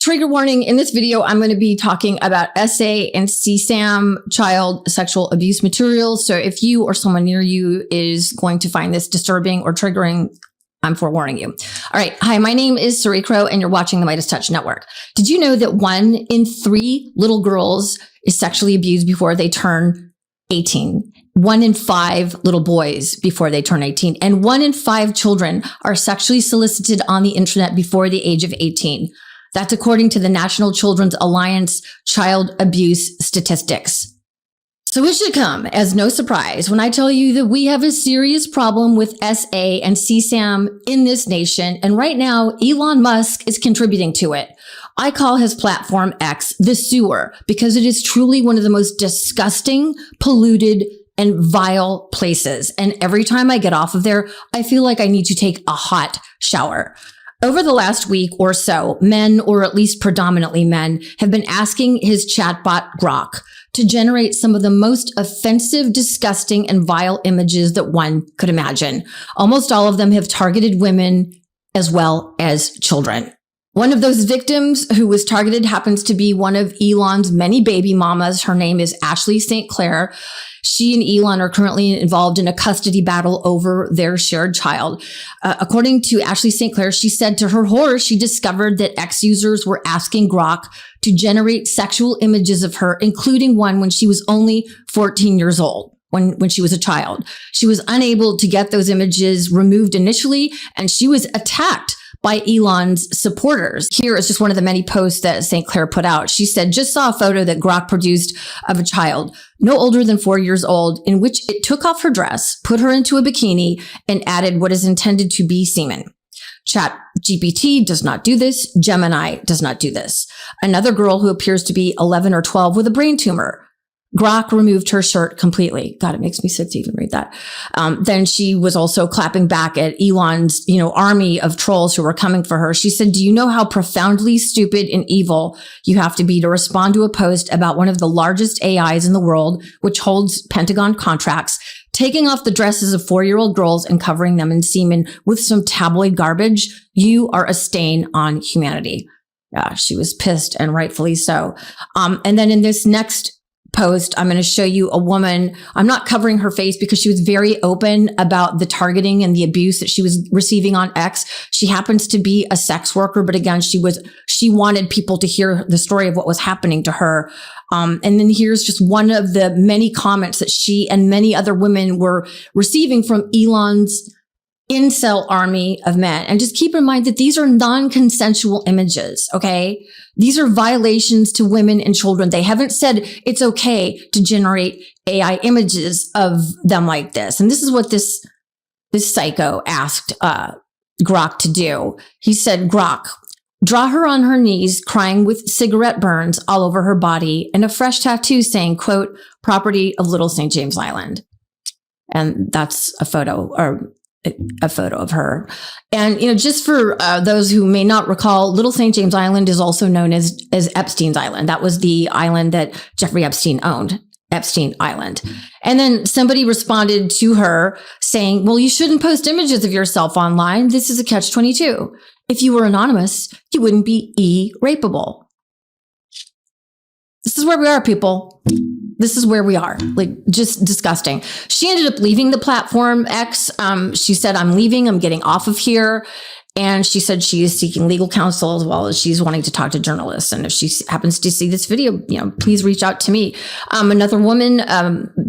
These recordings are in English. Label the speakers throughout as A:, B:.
A: Trigger warning, in this video, I'm going to be talking about SA and CSAM child sexual abuse materials. So if you or someone near you is going to find this disturbing or triggering, I'm forewarning you. All right. Hi, my name is Suri Crowe and you're watching the MeidasTouch Network. Did you know that 1 in 3 little girls is sexually abused before they turn 18? 1 in 5 little boys before they turn 18, and 1 in 5 children are sexually solicited on the internet before the age of 18. That's according to the National Children's Alliance child abuse statistics. So it should come as no surprise when I tell you that we have a serious problem with SA and CSAM in this nation. And right now, Elon Musk is contributing to it. I call his platform X the sewer because it is truly one of the most disgusting, polluted, and vile places. And every time I get off of there, I feel like I need to take a hot shower. Over the last week or so, men, or at least predominantly men, have been asking his chatbot Grok to generate some of the most offensive, disgusting, and vile images that one could imagine. Almost all of them have targeted women as well as children. One of those victims who was targeted happens to be one of Elon's many baby mamas. Her name is Ashley St. Clair. She and Elon are currently involved in a custody battle over their shared child. According to Ashley St. Clair, she said to her horror, she discovered that X users were asking Grok to generate sexual images of her, including one when she was only 14 years old. When she was a child. She was unable to get those images removed initially, and she was attacked by Elon's supporters. Here is just one of the many posts that St. Clair put out. She said, just saw a photo that Grok produced of a child no older than 4 years old, in which it took off her dress, put her into a bikini, and added what is intended to be semen. ChatGPT does not do this. Gemini does not do this. Another girl who appears to be 11 or 12 with a brain tumor. Grok removed her shirt completely. God, it makes me sick to even read that. Then she was also clapping back at Elon's, army of trolls who were coming for her. She said, do you know how profoundly stupid and evil you have to be to respond to a post about one of the largest AIs in the world, which holds Pentagon contracts, taking off the dresses of 4-year-old girls and covering them in semen with some tabloid garbage? You are a stain on humanity. Yeah, she was pissed, and rightfully so. And then in this next post, I'm going to show you a woman. I'm not covering her face because she was very open about the targeting and the abuse that she was receiving on X. She happens to be a sex worker, but again, she wanted people to hear the story of what was happening to her. And then here's just one of the many comments that she and many other women were receiving from Elon's incel army of men. And just keep in mind that these are non-consensual images, okay? These are violations to women and children. They haven't said it's okay to generate AI images of them like this. And this is what this psycho asked Grok to do. He said, Grok, draw her on her knees, crying with cigarette burns all over her body and a fresh tattoo saying, quote, property of Little St. James Island. And that's a photo of her. And, just for those who may not recall, Little St. James Island is also known as Epstein's Island. That was the island that Jeffrey Epstein owned, Epstein Island. And then somebody responded to her saying, well, you shouldn't post images of yourself online. This is a catch-22. If you were anonymous, you wouldn't be e-rapeable. This is where we are, people. This is where we are, like, just disgusting. She ended up leaving the platform X. She said, I'm leaving, I'm getting off of here. And she said she is seeking legal counsel as well as she's wanting to talk to journalists. And if she happens to see this video, please reach out to me. Another woman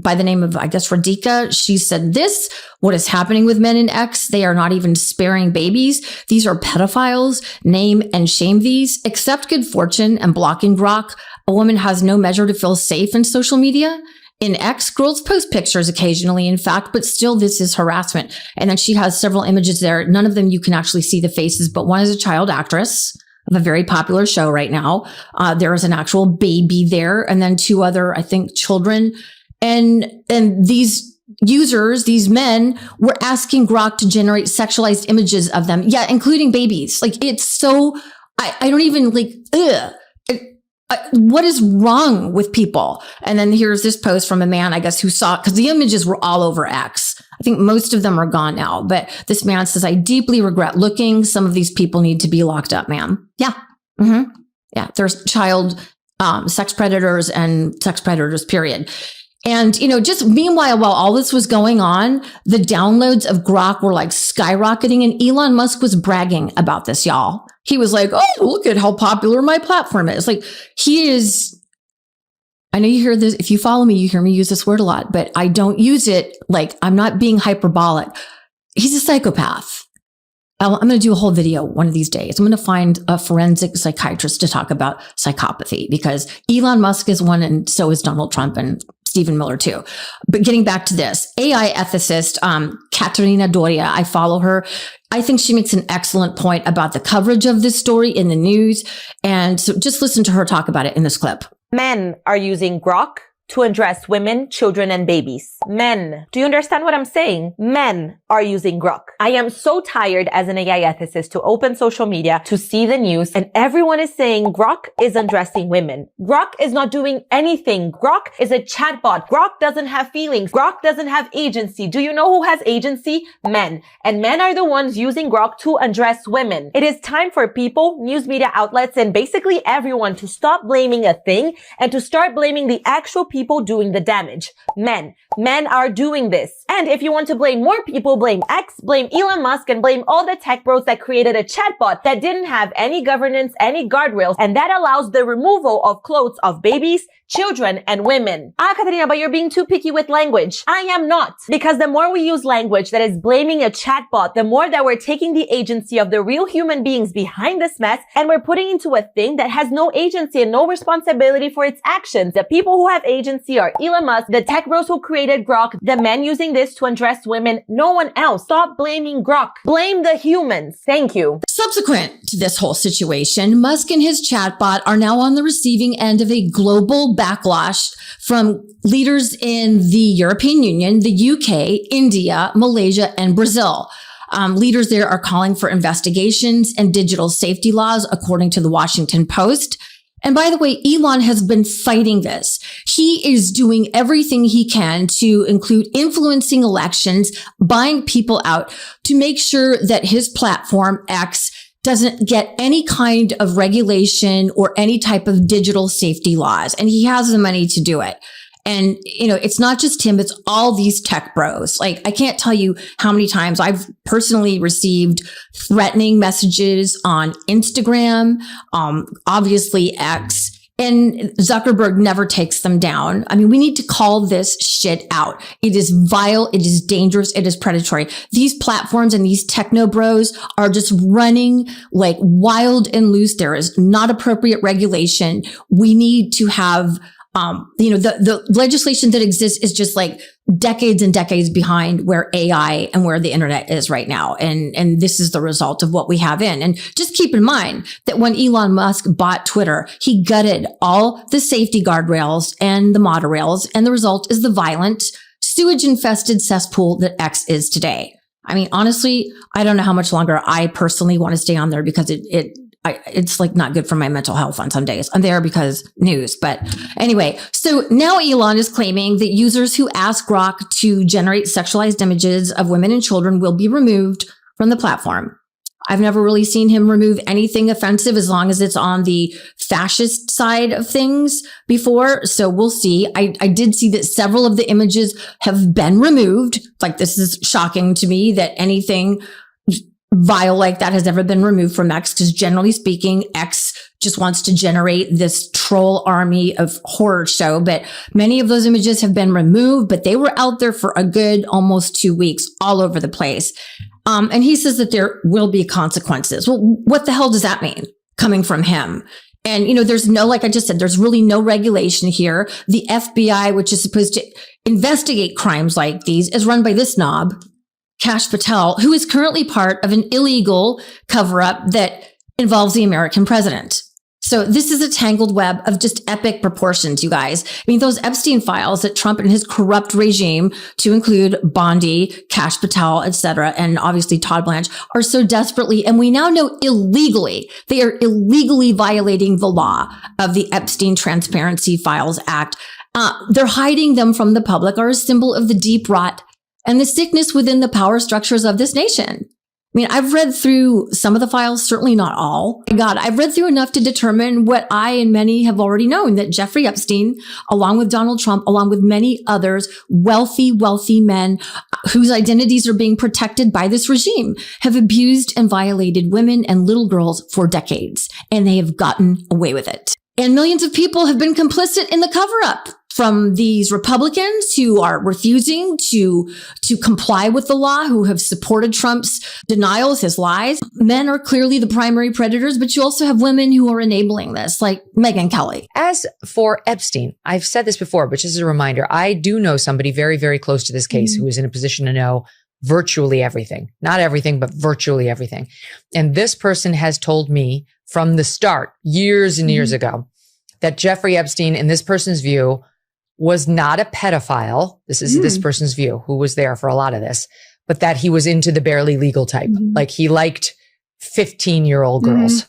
A: by the name of, I guess, Radhika, she said this, what is happening with men in X? They are not even sparing babies. These are pedophiles. Name and shame these. Accept good fortune and blocking Grok. A woman has no measure to feel safe in social media. In X, girls post pictures occasionally, in fact, but still this is harassment. And then she has several images there. None of them you can actually see the faces, but one is a child actress of a very popular show right now. There is an actual baby there, and then 2 other, I think, children. And these users, these men, were asking Grok to generate sexualized images of them. Yeah, including babies. Like, it's so, I don't even what is wrong with people? And then here's this post from a man, I guess, who saw, because the images were all over X. I think most of them are gone now, but this man says, I deeply regret looking. Some of these people need to be locked up, ma'am. Yeah. Yeah, there's child sex predators and sex predators, period. And, just meanwhile, while all this was going on, the downloads of Grok were like skyrocketing, and Elon Musk was bragging about this, y'all. He was like, oh, look at how popular my platform is. Like, he is, I know you hear this, if you follow me, you hear me use this word a lot, but I don't use it like I'm not being hyperbolic. He's a psychopath. I'm going to do a whole video one of these days. I'm going to find a forensic psychiatrist to talk about psychopathy, because Elon Musk is one, and so is Donald Trump and Stephen Miller too. But getting back to this, AI ethicist, Katerina Doria, I follow her. I think she makes an excellent point about the coverage of this story in the news. And so just listen to her talk about it in this clip.
B: Men are using Grok to address women, children, and babies. Men. Do you understand what I'm saying? Men are using Grok. I am so tired as an AI ethicist to open social media to see the news, and everyone is saying Grok is undressing women. Grok is not doing anything. Grok is a chatbot. Grok doesn't have feelings. Grok doesn't have agency. Do you know who has agency? Men. And men are the ones using Grok to undress women. It is time for people, news media outlets, and basically everyone to stop blaming a thing and to start blaming the actual people doing the damage. Men are doing this. And if you want to blame more people, blame X, blame Elon Musk, and blame all the tech bros that created a chatbot that didn't have any governance, any guardrails, and that allows the removal of clothes of babies, children, and women. Katerina, but you're being too picky with language. I am not. Because the more we use language that is blaming a chatbot, the more that we're taking the agency of the real human beings behind this mess, and we're putting into a thing that has no agency and no responsibility for its actions. The people who have agency are Elon Musk, the tech bros who created Grok, the men using this to undress women, no one else. Stop blaming Grok. Blame the humans. Thank you.
A: Subsequent to this whole situation, Musk and his chatbot are now on the receiving end of a global backlash from leaders in the European Union, the UK, India, Malaysia, and Brazil. Leaders there are calling for investigations and digital safety laws, according to the Washington Post. And by the way, Elon has been fighting this. He is doing everything he can to include influencing elections, buying people out to make sure that his platform X doesn't get any kind of regulation or any type of digital safety laws. And he has the money to do it. And, it's not just him, it's all these tech bros. Like, I can't tell you how many times I've personally received threatening messages on Instagram, obviously X, and Zuckerberg never takes them down. I mean, we need to call this shit out. It is vile. It is dangerous. It is predatory. These platforms and these techno bros are just running like wild and loose. There is not appropriate regulation. We need to have the legislation that exists is just like decades and decades behind where AI and where the internet is right now. And this is the result of what we have in. And just keep in mind that when Elon Musk bought Twitter, he gutted all the safety guardrails and the monorails. And the result is the violent, sewage infested cesspool that X is today. I mean, honestly, I don't know how much longer I personally want to stay on there, because it's like not good for my mental health on some days. I'm there because news. But anyway, so now Elon is claiming that users who ask Grok to generate sexualized images of women and children will be removed from the platform. I've never really seen him remove anything offensive as long as it's on the fascist side of things before. So we'll see. I did see that several of the images have been removed. Like, this is shocking to me that anything vile like that has ever been removed from X, because generally speaking, X just wants to generate this troll army of horror show. But many of those images have been removed, but they were out there for a good almost 2 weeks all over the place. And he says that there will be consequences. Well, what the hell does that mean coming from him? And, there's no, like I just said, there's really no regulation here. The FBI, which is supposed to investigate crimes like these, is run by this knob, Kash Patel, who is currently part of an illegal cover-up that involves the American president. So this is a tangled web of just epic proportions, you guys. I mean, those Epstein files that Trump and his corrupt regime, to include Bondi, Kash Patel, etc., and obviously Todd Blanche, are so desperately, and we now know illegally, they are illegally violating the law of the Epstein Transparency Files Act. They're hiding them from the public, are a symbol of the deep rot and the sickness within the power structures of this nation. I mean, I've read through some of the files, certainly not all. My God, I've read through enough to determine what I and many have already known, that Jeffrey Epstein, along with Donald Trump, along with many others, wealthy men whose identities are being protected by this regime, have abused and violated women and little girls for decades, and they have gotten away with it. And millions of people have been complicit in the cover-up, from these Republicans who are refusing to comply with the law, who have supported Trump's denials, his lies. Men are clearly the primary predators, but you also have women who are enabling this, like Megyn Kelly.
C: As for Epstein, I've said this before, but just as a reminder, I do know somebody very, very close to this case who is in a position to know virtually everything. Not everything, but virtually everything. And this person has told me from the start, years and years ago, that Jeffrey Epstein, in this person's view, was not a pedophile. This is this person's view, who was there for a lot of this, but that he was into the barely legal type. Like he liked 15-year-old girls.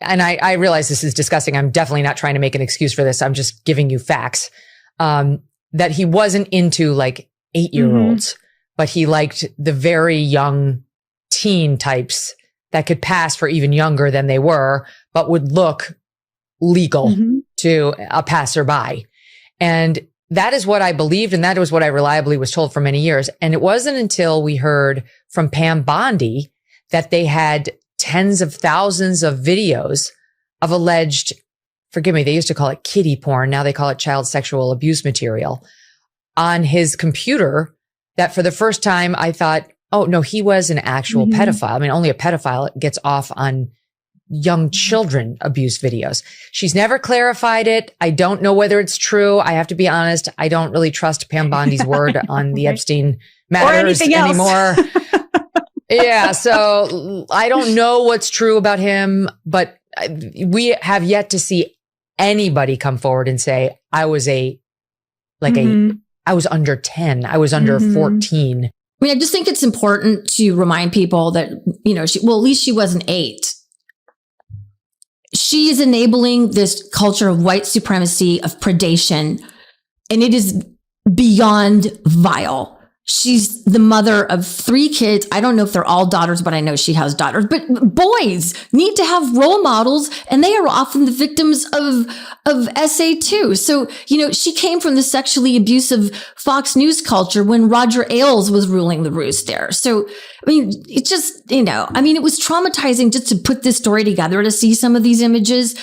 C: And I realize this is disgusting. I'm definitely not trying to make an excuse for this. I'm just giving you facts. That he wasn't into like 8-year-olds, but he liked the very young teen types that could pass for even younger than they were, but would look legal to a passerby. And that is what I believed. And that was what I reliably was told for many years. And it wasn't until we heard from Pam Bondi that they had tens of thousands of videos of alleged, forgive me, they used to call it kiddie porn. Now they call it child sexual abuse material on his computer, that for the first time I thought, oh no, he was an actual pedophile. I mean, only a pedophile gets off on young children abuse videos. She's never clarified it. I don't know whether it's true. I have to be honest. I don't really trust Pam Bondi's word on the Epstein matters anymore. Yeah. So I don't know what's true about him, but we have yet to see anybody come forward and say, I was I was under 10. I was under 14.
A: I mean, I just think it's important to remind people that, you know, at least she wasn't 8. She is enabling this culture of white supremacy, of predation, and it is beyond vile. She's the mother of 3 kids. I don't know if they're all daughters, but I know she has daughters. But boys need to have role models, and they are often the victims of SA too. So, you know, she came from the sexually abusive Fox News culture when Roger Ailes was ruling the roost there. So, I mean, it just, you know, I mean, it was traumatizing just to put this story together, to see some of these images.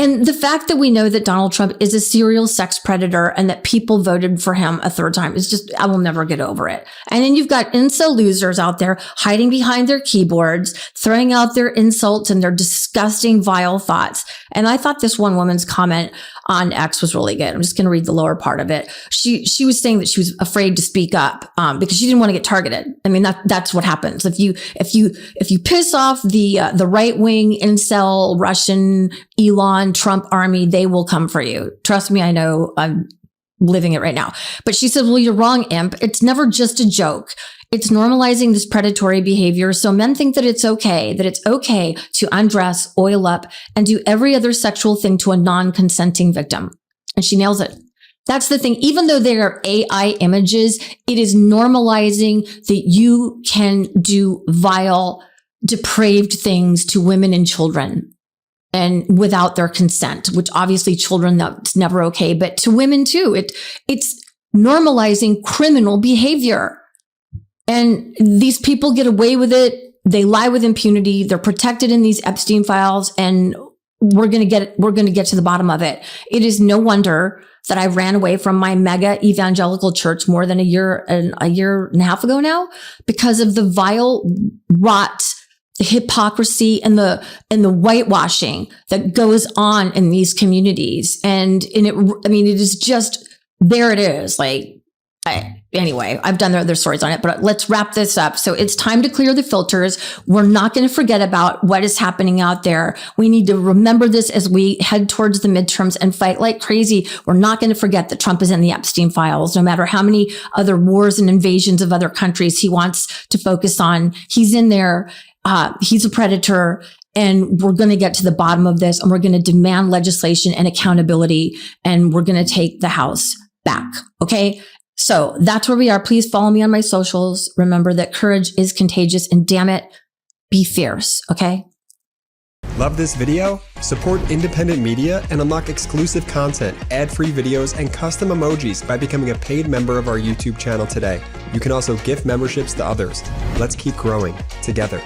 A: And the fact that we know that Donald Trump is a serial sex predator and that people voted for him a third time is just, I will never get over it. And then you've got incel losers out there hiding behind their keyboards, throwing out their insults and their disgusting, vile thoughts. And I thought this one woman's comment on X was really good. I'm just going to read the lower part of it. She was saying that she was afraid to speak up, because she didn't want to get targeted. I mean, that's what happens. If you piss off the right wing incel Russian Elon Trump army, they will come for you. Trust me, I know, I'm living it right now. But she said, well, you're wrong, imp. It's never just a joke. It's normalizing this predatory behavior. So men think that it's okay to undress, oil up, and do every other sexual thing to a non-consenting victim. And she nails it. That's the thing. Even though they are AI images, it is normalizing that you can do vile, depraved things to women and children, and without their consent, which obviously children, that's never okay. But to women too, it's normalizing criminal behavior. And these people get away with it. They lie with impunity. They're protected in these Epstein files, and we're going to get to the bottom of it. It is no wonder that I ran away from my mega evangelical church more than a year and a half ago now, because of the vile, rot, hypocrisy and the whitewashing that goes on in these communities. And it is just, there it is. Anyway, I've done other stories on it, but let's wrap this up. So it's time to clear the filters. We're not going to forget about what is happening out there. We need to remember this as we head towards the midterms and fight like crazy. We're not going to forget that Trump is in the Epstein files, no matter how many other wars and invasions of other countries he wants to focus on. He's in there. He's a predator. And we're going to get to the bottom of this, and we're going to demand legislation and accountability, and we're going to take the House back. Okay. So that's where we are. Please follow me on my socials. Remember that courage is contagious, and damn it, be fierce. Okay.
D: Love this video? Support independent media and unlock exclusive content, ad-free videos, and custom emojis by becoming a paid member of our YouTube channel today. You can also gift memberships to others. Let's keep growing together.